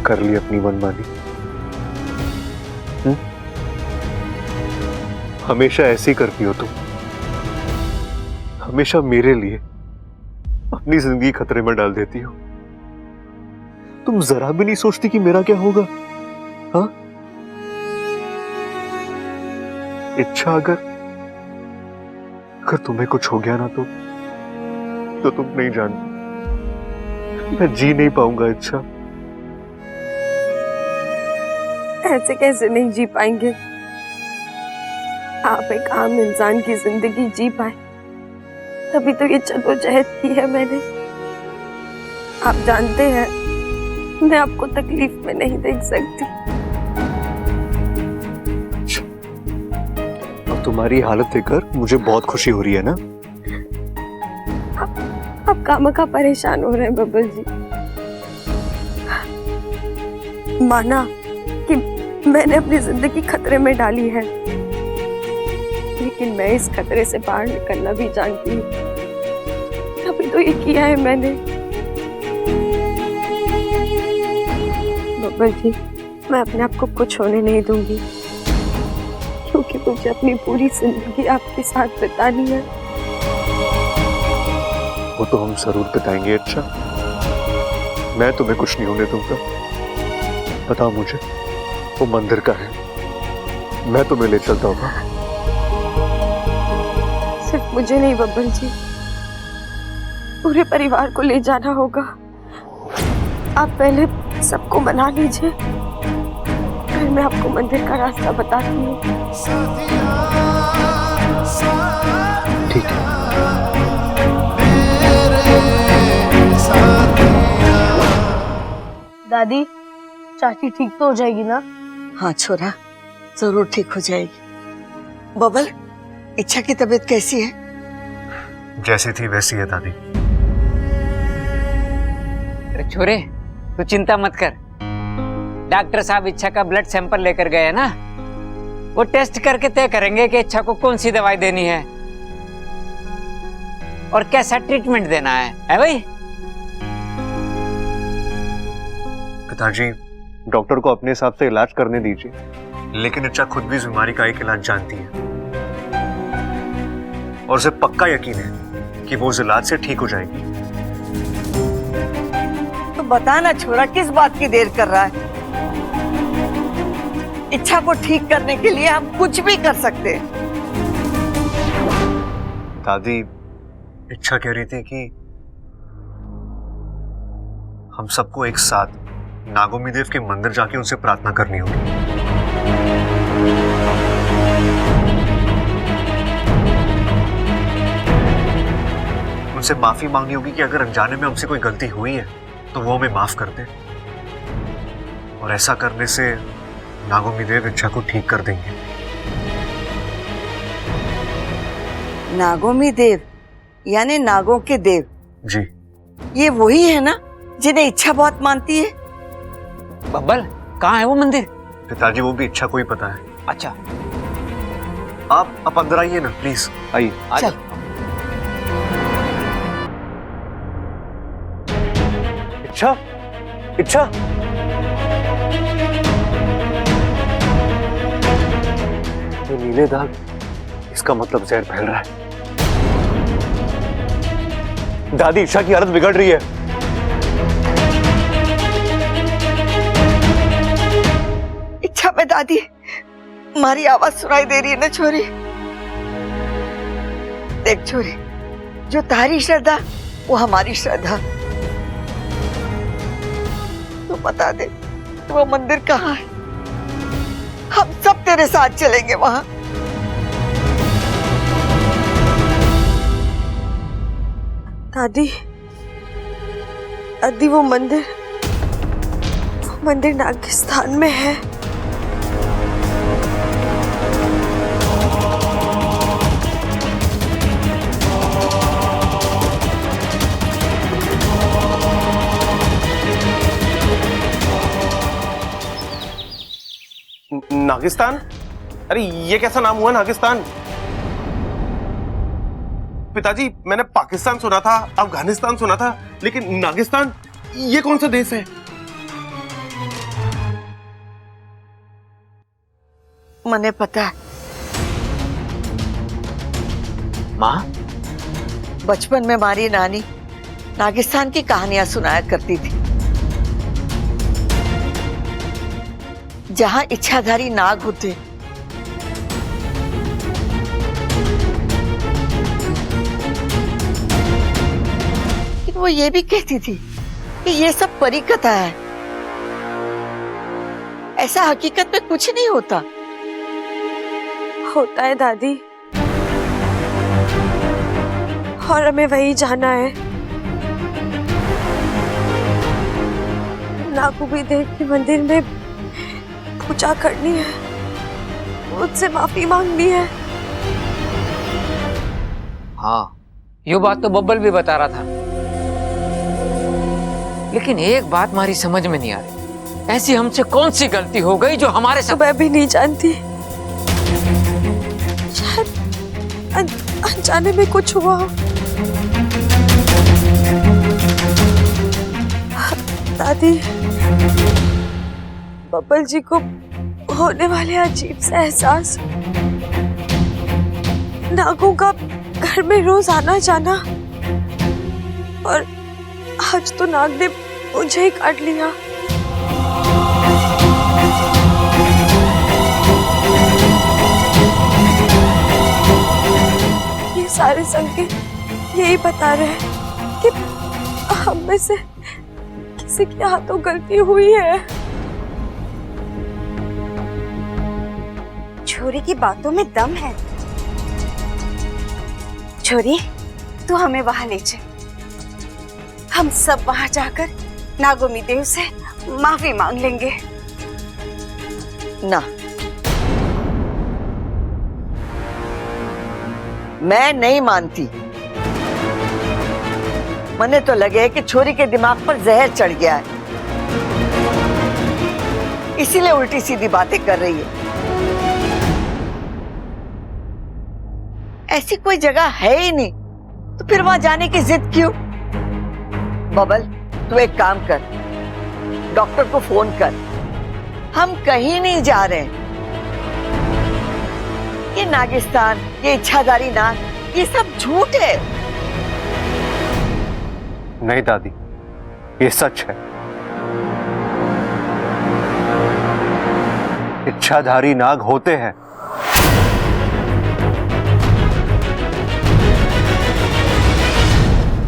कर ली अपनी मनमानी। हमेशा ऐसी करती हो तुम, हमेशा मेरे लिए अपनी जिंदगी खतरे में डाल देती हो। तुम जरा भी नहीं सोचती कि मेरा क्या होगा? हाँ, इच्छा अगर तुम्हें कुछ हो गया ना तो तुम नहीं जानती, मैं जी नहीं पाऊंगा। इच्छा, ऐसे कैसे नहीं जी पाएंगे? आप एक आम इंसान की जिंदगी जी पाए, तभी तो ये जद्दोजहद की है मैंने। आप जानते हैं, मैं आपको तकलीफ में नहीं देख सकती। और तुम्हारी हालत देखकर मुझे बहुत खुशी हो रही है ना? आप खामखा परेशान हो रहे हैं बब्बल जी। माना कि मैंने अपनी जिंदगी खतरे में डाली है, लेकिन मैं इस खतरे से बाहर निकलना भी जानती हूँ, तभी तो ये किया है मैंने। बब्बल जी, मैं अपने आप को कुछ होने नहीं दूंगी, क्योंकि मुझे अपनी पूरी जिंदगी आपके साथ बितानी है। वो तो हम जरूर बताएंगे। अच्छा, मैं तुम्हें कुछ नहीं होने दूंगा। बताओ मुझे, वो मंदिर का है, मैं तुम्हें ले चलता हूँ। सिर्फ मुझे नहीं बब्बल जी, पूरे परिवार को ले जाना होगा। आप पहले सबको मना लीजिए, फिर मैं आपको मंदिर का रास्ता बताती हूँ। ठीक है। दादी, चाची ठीक तो हो जाएगी ना? हाँ छोरा, जरूर ठीक हो जाएगी। बबल, इच्छा की तबीयत कैसी है? जैसी थी वैसी है दादी। अरे छोरे, तू चिंता मत कर। डॉक्टर साहब इच्छा का ब्लड सैंपल लेकर गए हैं ना, वो टेस्ट करके तय करेंगे कि इच्छा को कौन सी दवाई देनी है और कैसा ट्रीटमेंट देना है भाई? पिताजी, डॉक्टर को अपने हिसाब से इलाज करने दीजिए, लेकिन इच्छा खुद भी इस बीमारी का एक इलाज जानती है और उसे पक्का यकीन है कि वो उस इलाज से ठीक हो जाएगी। तो बता ना छोरा, किस बात की देर कर रहा है? इच्छा को ठीक करने के लिए हम कुछ भी कर सकते हैं। दादी, इच्छा कह रही थी कि हम सबको एक साथ नागोमी देव के मंदिर जाके उनसे प्रार्थना करनी होगी। उनसे माफी मांगनी होगी कि अगर अनजाने में हमसे कोई गलती हुई है तो वो हमें माफ कर दे, और ऐसा करने से नागोमी देव इच्छा को ठीक कर देंगे। नागोमी देव यानी नागों के देव? जी। ये वही है ना जिन्हें इच्छा बहुत मानती है? बब्बल, कहाँ है वो मंदिर? पिताजी, वो भी इच्छा को ही पता है। अच्छा, आप अंदर आइए ना प्लीज, आइए। चल। इच्छा, इच्छा, ये नीले दाग, इसका मतलब जहर फैल रहा है। दादी, इच्छा की हालत बिगड़ रही है। इच्छा में दादी, हमारी आवाज सुनाई दे रही है ना छोरी? देख छोरी, जो तारी श्रद्धा वो हमारी श्रद्धा। तू बता दे वो मंदिर कहाँ है, हम सब तेरे साथ चलेंगे वहां। दादी, दादी वो मंदिर नागिस्तान में है। नागिस्तान? अरे ये कैसा नाम हुआ नागिस्तान? पिताजी, मैंने पाकिस्तान सुना था, अफगानिस्तान सुना था, लेकिन नागिस्तान, ये कौन सा देश है? मने पता है। माँ? बचपन में हमारी नानी नागिस्तान की कहानियां सुनाया करती थी, जहां इच्छाधारी नाग होते, लेकिन वो ये भी कहती थी कि ये सब परी कथा है, ऐसा हकीकत में कुछ नहीं होता। होता है दादी, और हमें वही जाना है। नागोमी देव के मंदिर में पूजा करनी है, मुझसे माफी मांगनी है। हाँ, ये बात तो बब्बल भी बता रहा था, लेकिन एक बात हमारी समझ में नहीं आ रही, ऐसी हमसे कौन सी गलती हो गई जो हमारे साथ? मैं भी नहीं जानती, शायद अनजाने में कुछ हुआ हो। दादी, बब्बल जी को होने वाले अजीब से एहसास, नागों का घर में रोज आना जाना, और आज तो नाग ने मुझे ही काट लिया। ये सारे संकेत यही बता रहे हैं कि हम में से किसी के हाथों गलती हुई है। छोरी की बातों में दम है। छोरी, तू हमें वहां ले चल, हम सब वहां जाकर नागोमी देव से माफी मांग लेंगे। ना, मैं नहीं मानती। मने तो लगे कि छोरी के दिमाग पर जहर चढ़ गया है, इसीलिए उल्टी सीधी बातें कर रही है। ऐसी कोई जगह है ही नहीं, तो फिर वहां जाने की जिद क्यों? बबल, तू एक काम कर, डॉक्टर को फोन कर। हम कहीं नहीं जा रहे हैं। ये नागिस्तान, ये इच्छाधारी नाग, ये सब झूठ है। नहीं दादी, ये सच है। इच्छाधारी नाग होते हैं।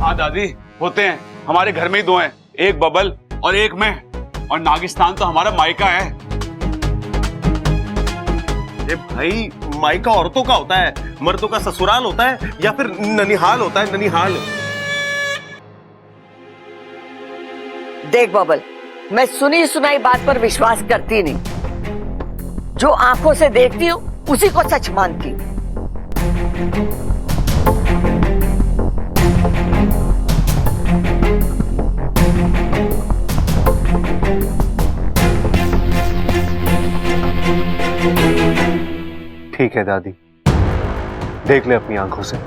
हाँ दादी, होते हैं। हमारे घर में ही 2 हैं, एक बबल और एक मैं। और नागिस्तान तो हमारा मायका है। अरे भाई, मायका औरतों का होता है, मर्दों का ससुराल होता है, या फिर ननिहाल होता है, ननिहाल। देख बबल, मैं सुनी सुनाई बात पर विश्वास करती नहीं। जो आंखों से देखती हूँ उसी को सच मानती हूँ। ठीक है दादी, देख ले अपनी आंखों से।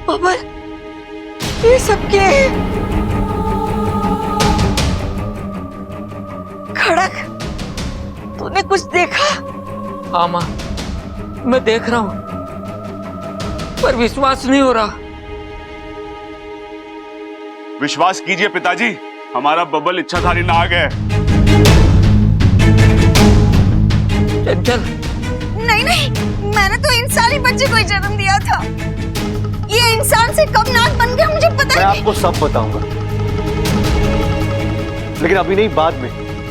बबल, ये सब क्या है? खड़क, तूने कुछ देखा? हाँ माँ, मैं देख रहा हूँ, पर विश्वास नहीं हो रहा। विश्वास कीजिए पिताजी, हमारा बबल इच्छाधारी नाग है। चंचल, नहीं नहीं, मैंने तो इंसानी बच्चे को ही जन्म दिया था। ये इंसान से कब नाग बन गया मुझे पता मैं नहीं। आपको सब बताऊंगा, लेकिन अभी नहीं, बाद में।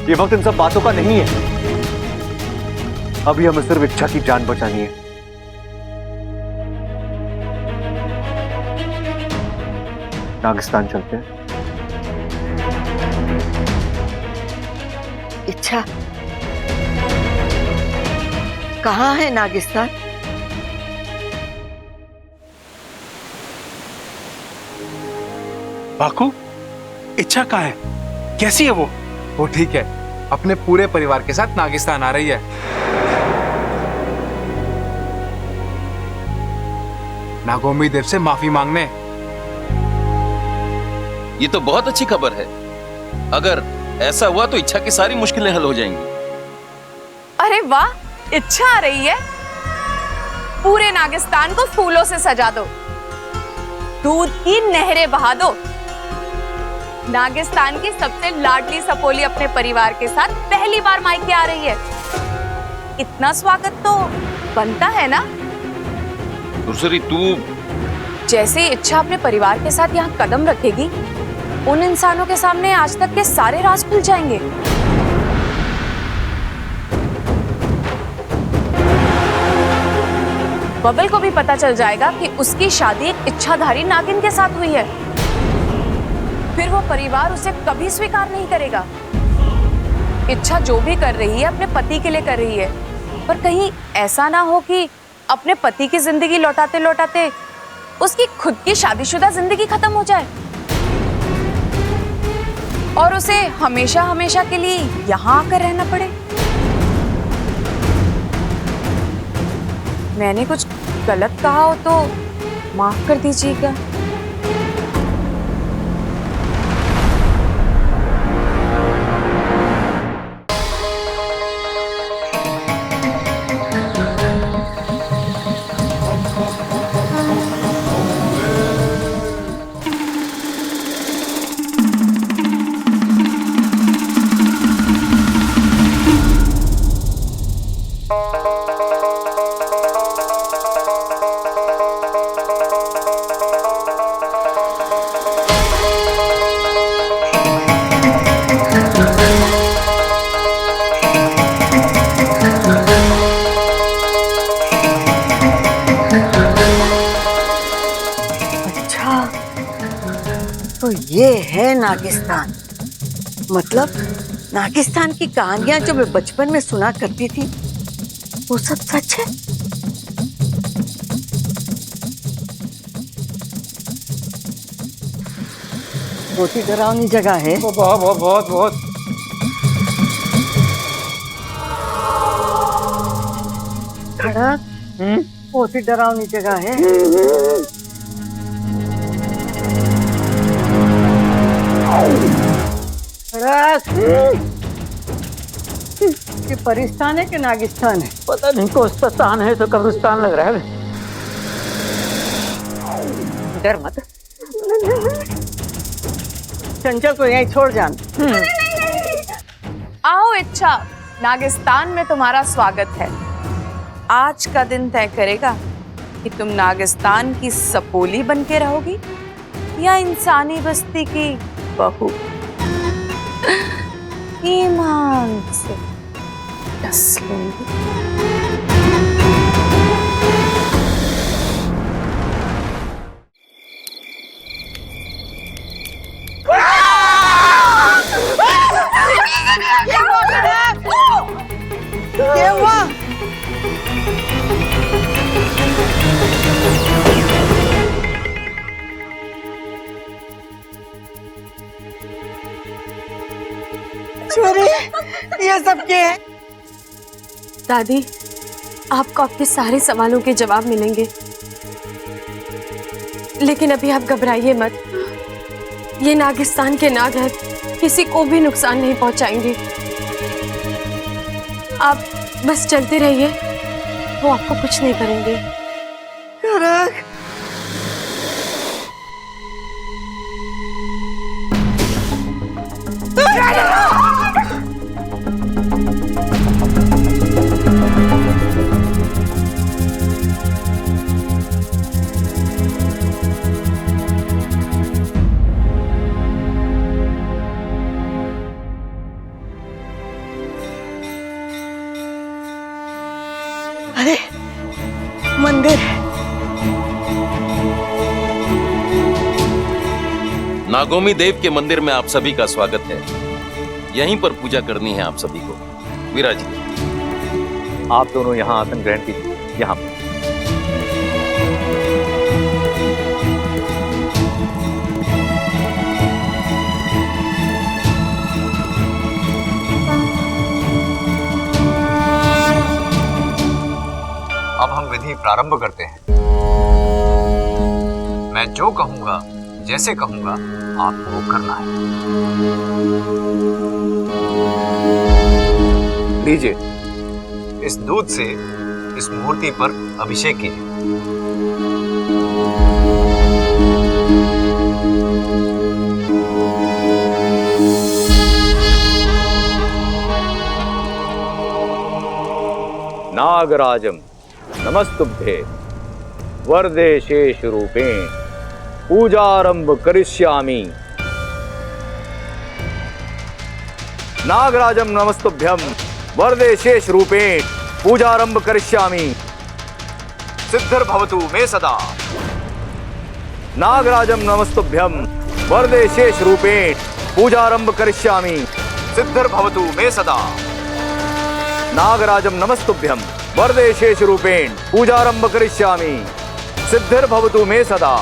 ये वक्त इन सब बातों का नहीं है। अभी हमें सिर्फ इच्छा की जान बचानी है। नागिस्तान चलते हैं। इच्छा, कहाँ है नागिस्तान? बाकू, इच्छा कहाँ है? कैसी है वो? वो ठीक है, अपने पूरे परिवार के साथ नागिस्तान आ रही है। नागोमी देव से माफी मांगने। ये तो बहुत अच्छी खबर है। अगर ऐसा हुआ तो इच्छा की सारी मुश्किलें हल हो जाएंगी। अरे वाह, इच्छा आ रही है। पूरे नागिस्तान को फूलों से सजा दो, दूध की नहरें बहा दो। नागिस्तान की सबसे लाडली सपोली अपने परिवार के साथ पहली बार मायके आ रही है। इतना स्वागत तो बनता है ना। दूसरी, तू जैसे ही इच्छा अपने परिवार के साथ यहाँ कदम रखेगी, उन इंसानों के सामने आज तक के सारे राज खुल जाएंगे। बबल को भी पता चल जाएगा कि उसकी शादी एक इच्छाधारी नागिन के साथ हुई है, फिर वो परिवार उसे कभी स्वीकार नहीं करेगा। इच्छा जो भी कर रही है अपने पति के लिए कर रही है, पर कहीं ऐसा ना हो कि अपने पति की जिंदगी लौटाते लौटाते उसकी खुद की शादीशुदा जिंदगी खत्म हो जाए और उसे हमेशा हमेशा के लिए यहाँ आकर रहना पड़े। मैंने कुछ गलत कहा हो तो माफ कर दीजिएगा। तो ये है नागिस्तान। मतलब नागिस्तान की कहानियां जो मैं बचपन में सुना करती थी वो सब सच है। बहुत ही डरावनी जगह है। बहुत बहुत बहुत बहुत। खड़क बहुत ही डरावनी जगह है। ये परिस्तान है कि नागिस्तान है? पता नहीं, कोस्तान है तो कब्रिस्तान लग रहा है। डर मत। चंचल को यहीं छोड़ जान। आओ इच्छा, नागिस्तान में तुम्हारा स्वागत है। आज का दिन तय करेगा कि तुम नागिस्तान की सपोली बन के रहोगी या इंसानी बस्ती की बहू। ईमान से डस लूंगी। क्या हुआ? छोरी, ये सब क्या है? दादी, आपको आपके सारे सवालों के जवाब मिलेंगे, लेकिन अभी आप घबराइए मत। ये नागिस्तान के नाग हैं, किसी को भी नुकसान नहीं पहुंचाएंगे। आप बस चलते रहिए, वो आपको कुछ नहीं करेंगे। अरे मंदिर। नागोमी देव के मंदिर में आप सभी का स्वागत है। यहीं पर पूजा करनी है आप सभी को। विराजिए। आप दोनों यहाँ आसन ग्रहण कीजिए। यहाँ पर अब हम विधि प्रारंभ करते हैं। मैं जो कहूंगा, जैसे कहूंगा, आपको करना है। लीजिए, इस दूध से इस मूर्ति पर अभिषेक कीजिए। नागराजम नमस्तुभ्ये वरदे शेष रूपेण पूजारंभ करिष्यामि। नागराजम नमस्तुभ्यम वरदे शेष रूपेण पूजारंभ करिष्यामि। सिद्धिर्भवतु मे सदा। नागराजं नमस्तुभ्यं वरदे शेष रूपेण पूजारंभ करिष्यामि। सिद्धिर्भवतु मे सदा। नागराजं नमस्तुभ्यं वरदे शेष रूपेण पूजारंभ करिष्यामि। सिद्धिर्भवतु मे सदा।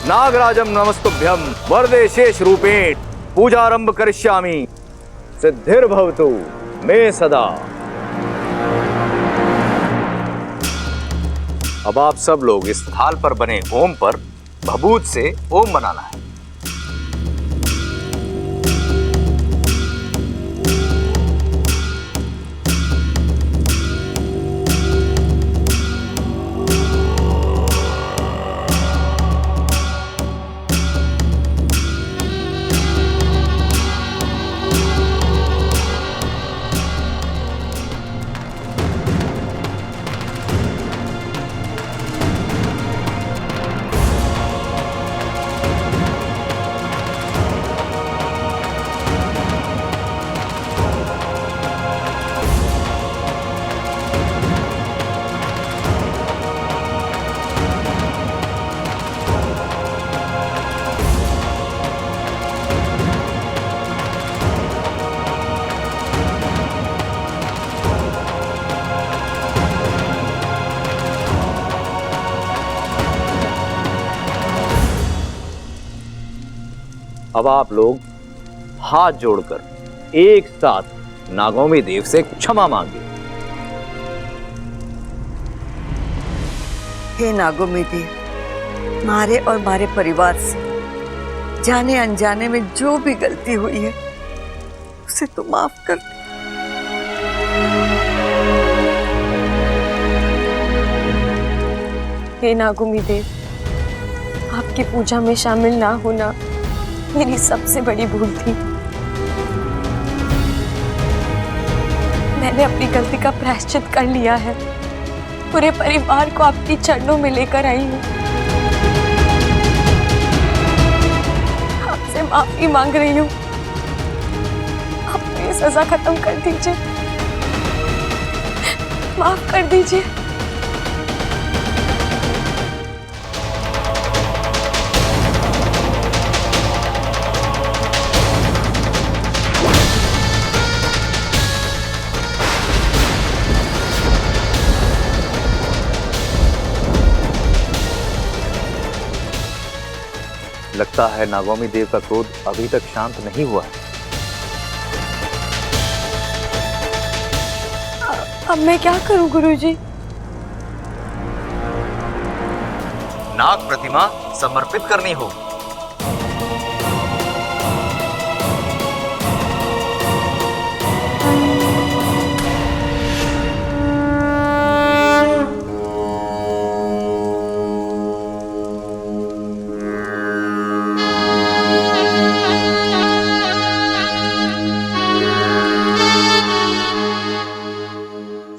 नागराजं नमस्तुभ्यं वरदे शेष रूपेण पूजारंभ करिष्यामि। सिद्धिर्भवतु मे सदा। अब आप सब लोग इस थाल पर बने ओम पर भभूत से ओम बनाना है। अब आप लोग हाथ जोड़कर एक साथ नागोमी देव से क्षमा मांगे। हे नागोमी देव, मारे और मारे परिवार से जाने अनजाने में जो भी गलती हुई है उसे तो माफ कर दे। हे नागोमी देव, आपकी पूजा में शामिल ना होना मेरी सबसे बड़ी भूल थी। मैंने अपनी गलती का प्रायश्चित कर लिया है। पूरे परिवार को आपकी चरणों में लेकर आई हूँ। आपसे माफी मांग रही हूँ। अपनी सजा खत्म कर दीजिए, माफ कर दीजिए। लगता है नागोमी देव का क्रोध अभी तक शांत नहीं हुआ है। अब मैं क्या करूं गुरुजी? नाग प्रतिमा समर्पित करनी होगी।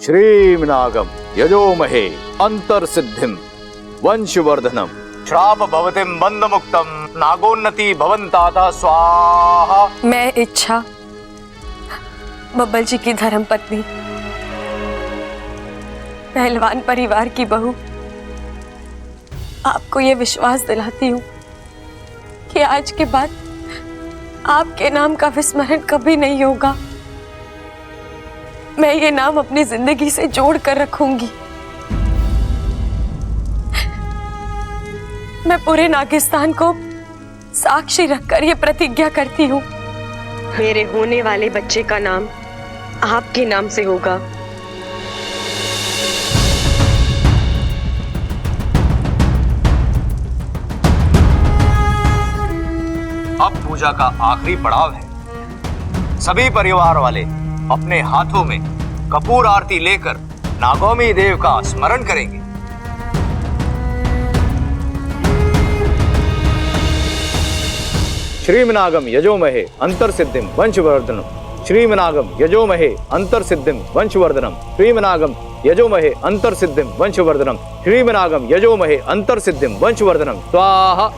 श्रीमनागम यजोमहे अंतर्सिद्धिं वंशवर्धनम श्राप भवतिम बंध मुक्तम नागोन्नति भवन्ताता स्वाहा। मैं इच्छा, बब्बल जी की धर्मपत्नी, पहलवान परिवार की बहू, आपको ये विश्वास दिलाती हूँ कि आज के बाद आपके नाम का विस्मरण कभी नहीं होगा। मैं ये नाम अपनी जिंदगी से जोड़ कर रखूंगी। मैं पूरे नागिस्तान को साक्षी रखकर ये प्रतिज्ञा करती हूँ, मेरे होने वाले बच्चे का नाम आपके नाम से होगा। अब पूजा का आखिरी पड़ाव है। सभी परिवार वाले अपने हाथों में कपूर आरती लेकर नागोमी देव का स्मरण करेंगे। श्रीमनागम यजोमहे अंतर्सिद्धिं वंशवर्धनम। श्रीमनागम यजोमहे अंतर्सिद्धिं वंशवर्धनम। श्रीमनागम यजोमहे अंतर्सिद्धिं वंशवर्धनम। श्रीमनागम यजोमहे अंतर्सिद्धिं वंशवर्धनम। स्वाहा।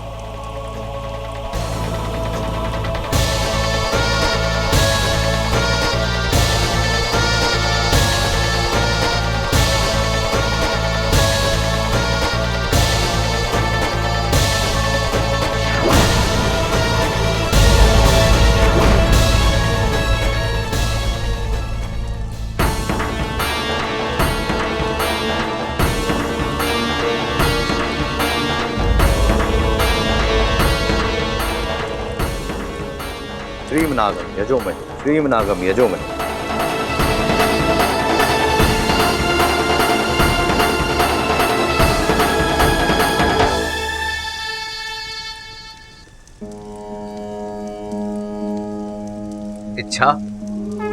श्रीम नागम यजोमहि, श्रीम नागम यजोमहि। इच्छा,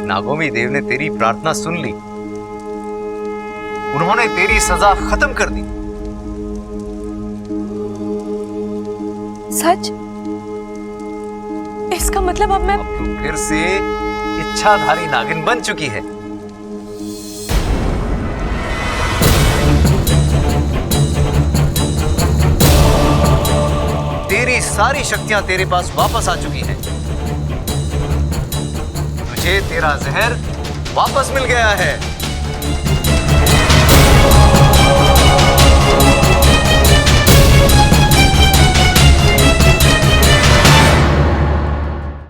नागोमी देव ने तेरी प्रार्थना सुन ली। उन्होंने तेरी सजा खत्म कर दी। सच? इसका मतलब अब मैं तू फिर से इच्छाधारी नागिन बन चुकी है। तेरी सारी शक्तियां तेरे पास वापस आ चुकी हैं। तुझे तेरा जहर वापस मिल गया है।